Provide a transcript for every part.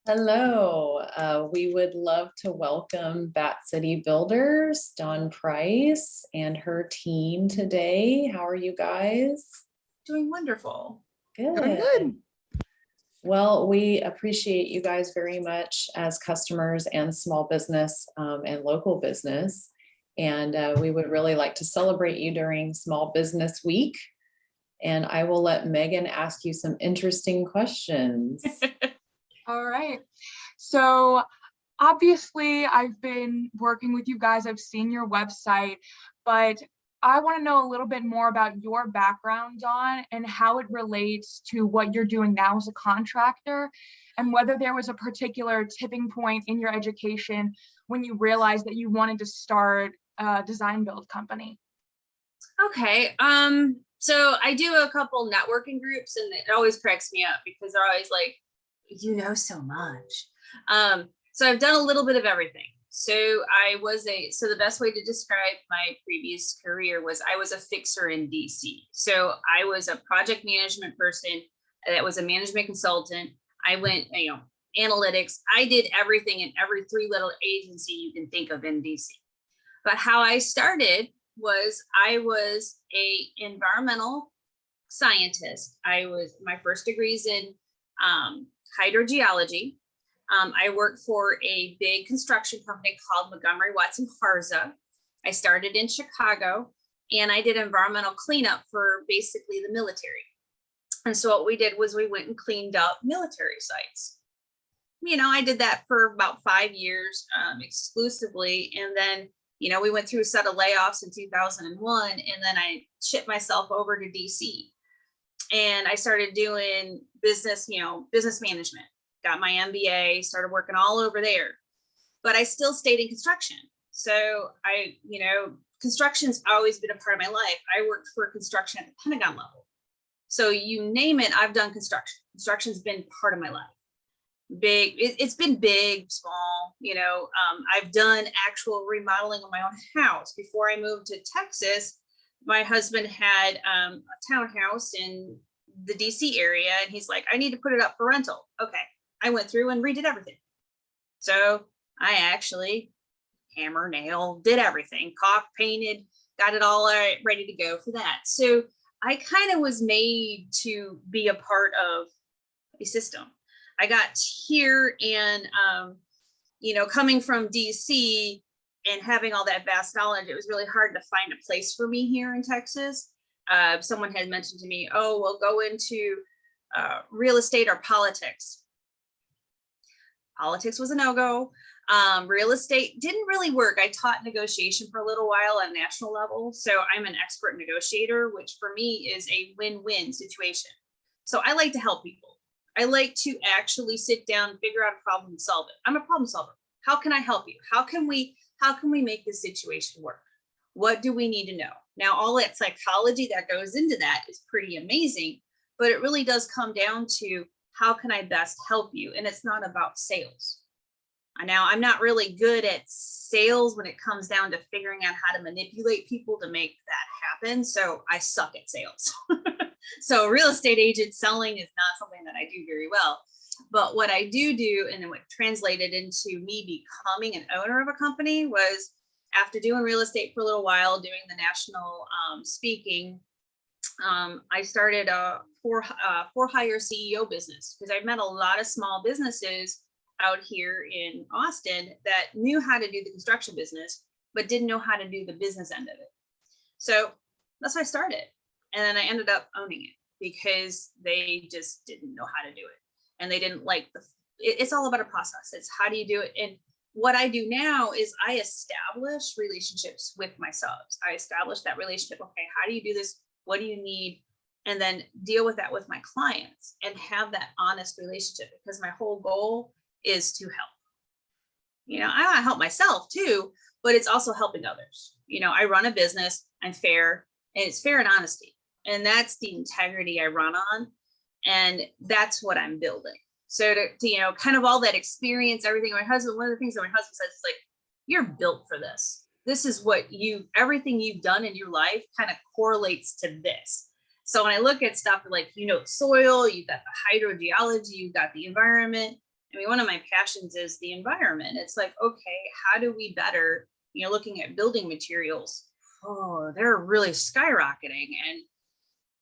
Hello. We would love to welcome Bat City Builders, Dawn Price and her team today. How are you guys? Doing wonderful. Doing Good. good. Well, we appreciate you guys very much as customers and small business and local business. And we would really like to celebrate you during Small Business Week. And I will let Megan ask you some interesting questions. All right. So obviously I've been working with you guys. I've seen your website, but I want to know a little bit more about your background, Dawn, and how it relates to what you're doing now as a contractor, and whether there was a particular tipping point in your education when you realized that you wanted to start a design build company. Okay. So I do a couple networking groups, and it always cracks me up because they're always like, you know so much. So I've done a little bit of everything. So the best way to describe my previous career was I was a fixer in DC. So I was a project management person that was a management consultant. I went, analytics. I did everything in every three little agency you can think of in DC. But how I started was I was a environmental scientist. My first degrees in hydrogeology. I worked for a big construction company called Montgomery Watson Harza. I started in Chicago, and I did environmental cleanup for basically the military. And so what we did was we went and cleaned up military sites. I did that for about 5 years exclusively. And then, we went through a set of layoffs in 2001, and then I shipped myself over to DC. And I started doing business management, got my MBA, started working all over there, but I still stayed in construction. So construction's always been a part of my life. I worked for construction at the Pentagon level. So you name it, I've done construction. Construction's been part of my life. It's been big, small, I've done actual remodeling of my own house. Before I moved to Texas, my husband had a townhouse in the DC area, and he's like, I need to put it up for rental. Okay. I went through and redid everything. So I actually hammer, nail, did everything, caulk, painted, got it all ready to go for that. So I kind of was made to be a part of a system. I got here, and, coming from DC and having all that vast knowledge, it was really hard to find a place for me here in Texas. Someone had mentioned to me, oh, well, go into real estate or politics. Politics was a no-go. Real estate didn't really work. I taught negotiation for a little while at a national level. So I'm an expert negotiator, which for me is a win-win situation. So I like to help people. I like to actually sit down, figure out a problem, and solve it. I'm a problem solver. How can I help you? How can we make this situation work? What do we need to know? Now, all that psychology that goes into that is pretty amazing, but it really does come down to how can I best help you? And it's not about sales. Now, I'm not really good at sales when it comes down to figuring out how to manipulate people to make that happen. So I suck at sales. So real estate agent selling is not something that I do very well. But what I do, and then what translated into me becoming an owner of a company, was after doing real estate for a little while, doing the national speaking, I started a for-hire CEO business, because I've met a lot of small businesses out here in Austin that knew how to do the construction business, but didn't know how to do the business end of it. So that's how I started. And then I ended up owning it because they just didn't know how to do it. And they didn't like it's all about a process. It's how do you do it? And what I do now is I establish relationships with my subs. I establish that relationship. Okay, how do you do this? What do you need? And then deal with that with my clients and have that honest relationship, because my whole goal is to help. I want to help myself too, but it's also helping others. I run a business, I'm fair, and it's fair and honesty. And that's the integrity I run on. And that's what I'm building. So to kind of all that experience, everything, one of the things that my husband says is like, you're built for this. This is what everything you've done in your life kind of correlates to this. So when I look at stuff like, soil, you've got the hydrogeology, you've got the environment, I mean, one of my passions is the environment. It's like, okay, how do we better, looking at building materials? Oh, they're really skyrocketing and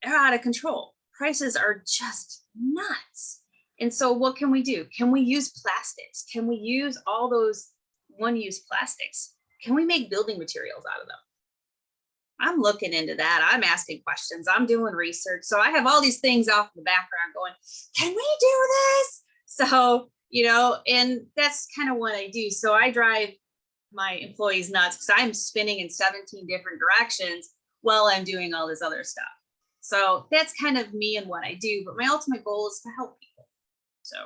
they're out of control. Prices are just nuts. And so what can we do? Can we use plastics? Can we use all those one-use plastics? Can we make building materials out of them? I'm looking into that. I'm asking questions. I'm doing research. So I have all these things off in the background going, can we do this? So, and that's kind of what I do. So I drive my employees nuts because I'm spinning in 17 different directions while I'm doing all this other stuff. So that's kind of me and what I do. But my ultimate goal is to help people. So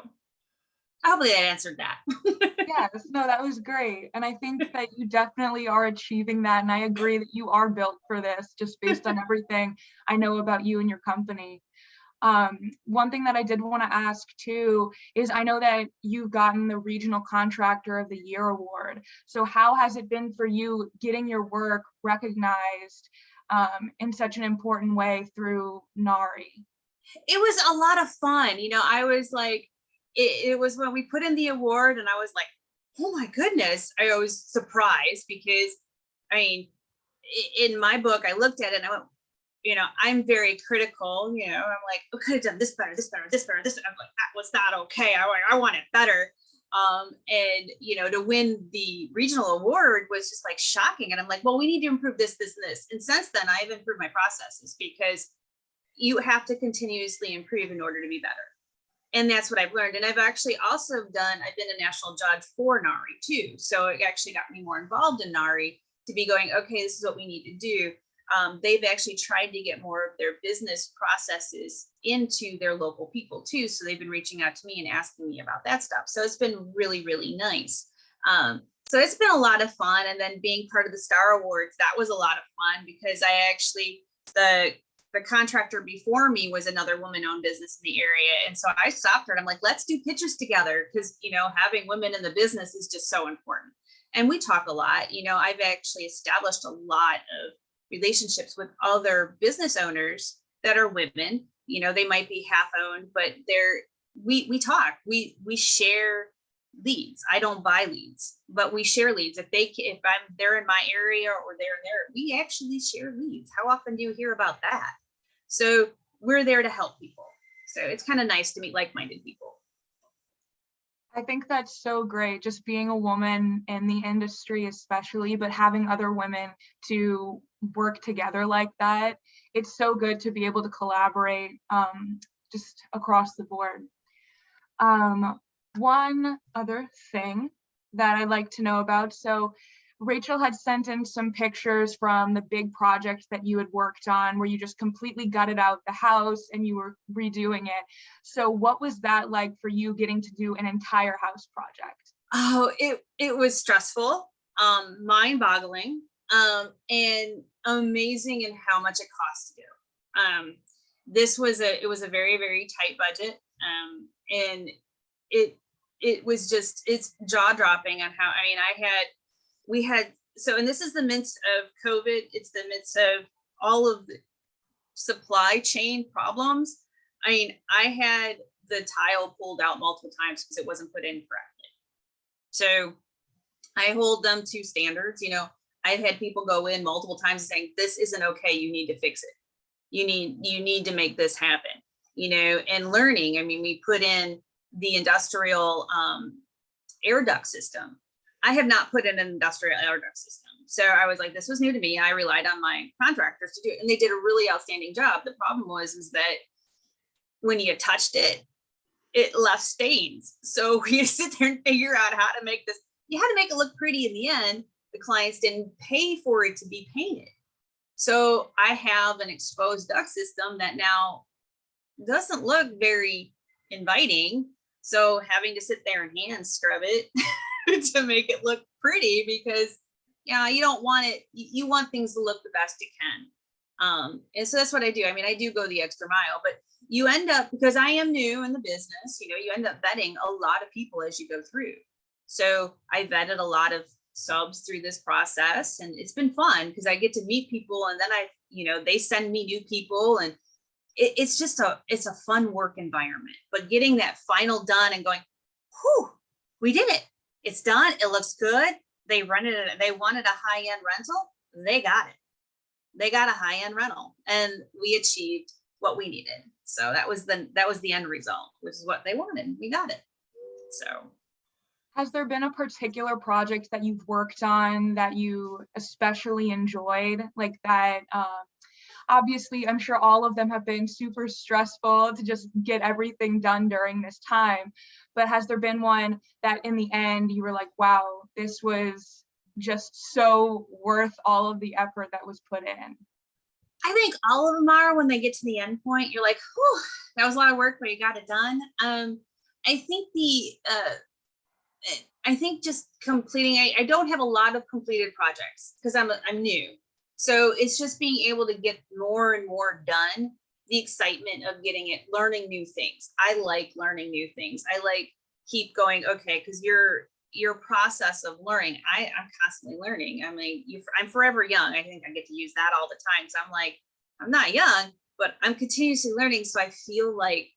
hopefully that answered that. Yes, no, that was great. And I think that you definitely are achieving that. And I agree that you are built for this just based on everything I know about you and your company. One thing that I did want to ask too is I know that you've gotten the Regional Contractor of the Year award. So how has it been for you getting your work recognized in such an important way through NARI? It was a lot of fun. I was like, it was when we put in the award and I was like, oh my goodness. I was surprised because, I mean, in my book, I looked at it and I went, I'm very critical, I'm like, I could have done this better, this better, this better, this. I'm like, that was not okay. I want it better. And, to win the regional award was just like shocking. And I'm like, well, we need to improve this, this, and this. And since then I've improved my processes because you have to continuously improve in order to be better. And that's what I've learned. And I've actually also I've been a national judge for NARI too. So it actually got me more involved in NARI to be going, okay, this is what we need to do. They've actually tried to get more of their business processes into their local people too. So they've been reaching out to me and asking me about that stuff. So it's been really, really nice. So it's been a lot of fun. And then being part of the Star Awards, that was a lot of fun because I actually, the contractor before me was another woman-owned business in the area. And so I stopped her and I'm like, let's do pictures together because, having women in the business is just so important. And we talk a lot. I've actually established a lot of relationships with other business owners that are women. They might be half owned, but we talk, we share leads. I don't buy leads, but we share leads. If they're in my area or they're there, we actually share leads. How often do you hear about that? So we're there to help people. So it's kind of nice to meet like-minded people. I think that's so great, just being a woman in the industry especially, but having other women to work together like that. It's so good to be able to collaborate just across the board. One other thing that I'd like to know about. So Rachel had sent in some pictures from the big project that you had worked on where you just completely gutted out the house and you were redoing it. So what was that like for you getting to do an entire house project? Oh, it was stressful, mind-boggling, and amazing in how much it costs to do. It was a very, very tight budget. And it was just, it's jaw-dropping on how, and this is the midst of COVID. It's the midst of all of the supply chain problems. I had the tile pulled out multiple times because it wasn't put in correctly. So I hold them to standards. I've had people go in multiple times saying, this isn't okay. You need to fix it. You need to make this happen, and learning. We put in the industrial air duct system. I have not put in an industrial air duct system. So I was like, this was new to me. I relied on my contractors to do it. And they did a really outstanding job. The problem was that when you touched it, it left stains. So we had to sit there and figure out how to make this. You had to make it look pretty in the end. The clients didn't pay for it to be painted. So I have an exposed duct system that now doesn't look very inviting. So having to sit there and hand scrub it to make it look pretty because you don't want it. You want things to look the best it can. And so that's what I do. I do go the extra mile, but you end up, because I am new in the business, you end up vetting a lot of people as you go through. So I vetted a lot of subs through this process, and it's been fun because I get to meet people, and then they send me new people, and it's a fun work environment. But getting that final done and going, whew, we did it. It's done. It looks good. They wanted a high-end rental. They got it. They got a high-end rental, and we achieved what we needed. So that was the end result, which is what they wanted. We got it. So Has there been a particular project that you've worked on that you especially enjoyed, like that? Obviously, I'm sure all of them have been super stressful to just get everything done during this time, but has there been one that in the end you were like, wow, this was just so worth all of the effort that was put in? I think all of them are. When they get to the end point, you're like, whew, that was a lot of work, but you got it done. I think I think just completing, I don't have a lot of completed projects because I'm new. So it's just being able to get more and more done, the excitement of getting it, learning new things. I like learning new things. I like keep going, okay, because your process of learning, I'm constantly learning. I mean, I'm forever young. I think I get to use that all the time. So I'm like, I'm not young, but I'm continuously learning. So I feel like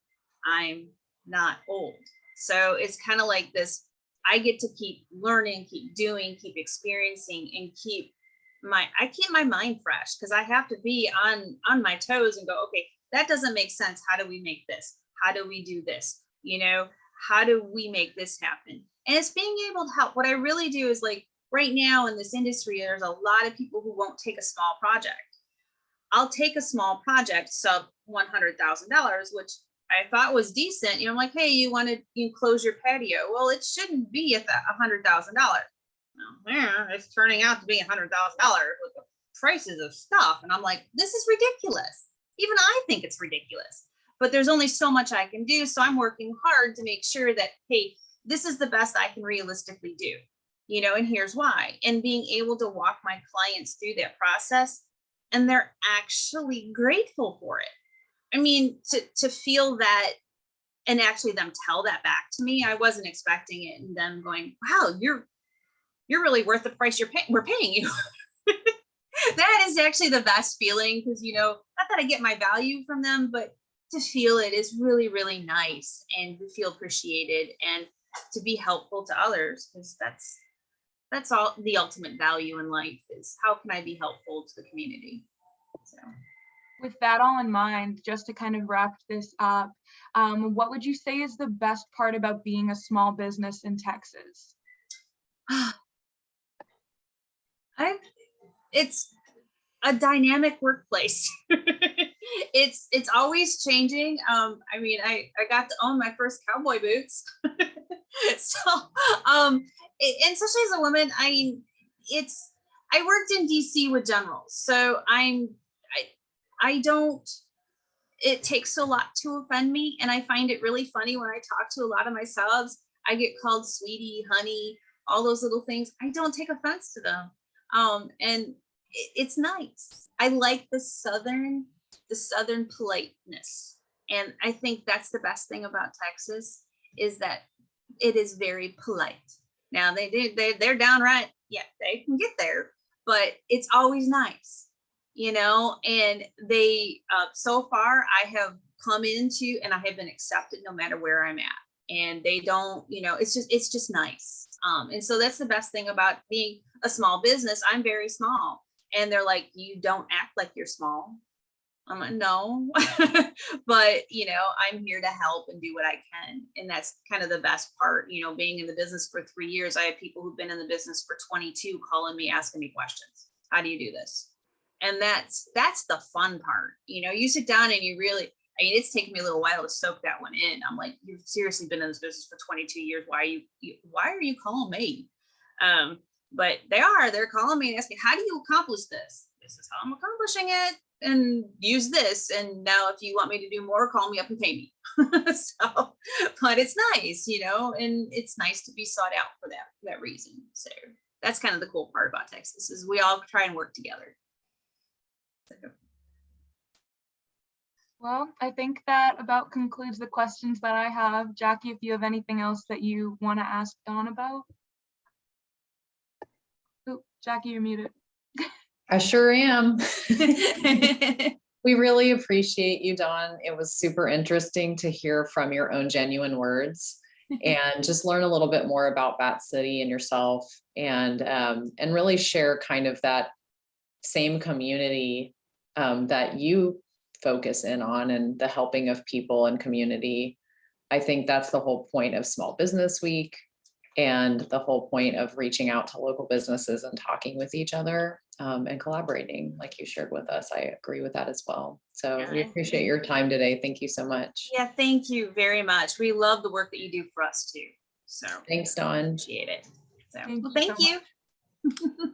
I'm not old. So it's kind of like this, I get to keep learning, keep doing, keep experiencing, and keep my mind fresh, because I have to be on my toes and go, okay, that doesn't make sense. How do we make this? How do we do this? How do we make this happen? And it's being able to help. What I really do is, like, right now in this industry, there's a lot of people who won't take a small project. I'll take a small project, sub $100,000, which I thought was decent. I'm like, hey, you close your patio. Well, it shouldn't be at that $100,000. Yeah, it's turning out to be $100,000 with the prices of stuff. And I'm like, this is ridiculous. Even I think it's ridiculous, but there's only so much I can do. So I'm working hard to make sure that, hey, this is the best I can realistically do, and here's why. And being able to walk my clients through that process, and they're actually grateful for it. I mean, to feel that, and actually them tell that back to me, I wasn't expecting it, and them going, wow, you're really worth the price we're paying you. That is actually the best feeling, because, not that I get my value from them, but to feel it is really, really nice, and to feel appreciated and to be helpful to others, because that's all the ultimate value in life, is how can I be helpful to the community. So with that all in mind, just to kind of wrap this up, what would you say is the best part about being a small business in Texas? It's a dynamic workplace. It's always changing. I mean, I got to own my first cowboy boots. So, and especially as a woman, I worked in DC with generals. So I don't, it takes a lot to offend me. And I find it really funny when I talk to a lot of my subs, I get called sweetie, honey, all those little things. I don't take offense to them. And it's nice. I like the southern politeness. And I think that's the best thing about Texas, is that it is very polite. Now they're downright, yeah, they can get there, but it's always nice, and they, so far I have come into, and I have been accepted no matter where I'm at. And they don't, it's just nice. And so that's the best thing about being a small business. I'm very small, and they're like, you don't act like you're small. I'm like, no, but I'm here to help and do what I can. And that's kind of the best part, being in the business for 3 years. I have people who've been in the business for 22 calling me, asking me questions. How do you do this? And that's the fun part. You sit down and you really, it's taken me a little while to soak that one in. I'm like, you've seriously been in this business for 22 years. Why are you calling me? But they're calling me and asking, how do you accomplish this? This is how I'm accomplishing it, and use this. And now if you want me to do more, call me up and pay me. So, but it's nice, and it's nice to be sought out for that reason. So that's kind of the cool part about Texas, is we all try and work together. So. Well, I think that about concludes the questions that I have. Jackie, if you have anything else that you want to ask Dawn about. Oh, Jackie, you're muted. I sure am. We really appreciate you, Dawn. It was super interesting to hear from your own genuine words. and just learn a little bit more about Bat City and yourself, and really share kind of that same community that you focus in on, and the helping of people and community. I think that's the whole point of Small Business Week, and the whole point of reaching out to local businesses and talking with each other, and collaborating like you shared with us. I agree with that as well. So we appreciate your time today. Thank you so much. Yeah, thank you very much. We love the work that you do for us too. So Thanks, Dawn. appreciate it. So Thank you thank so you.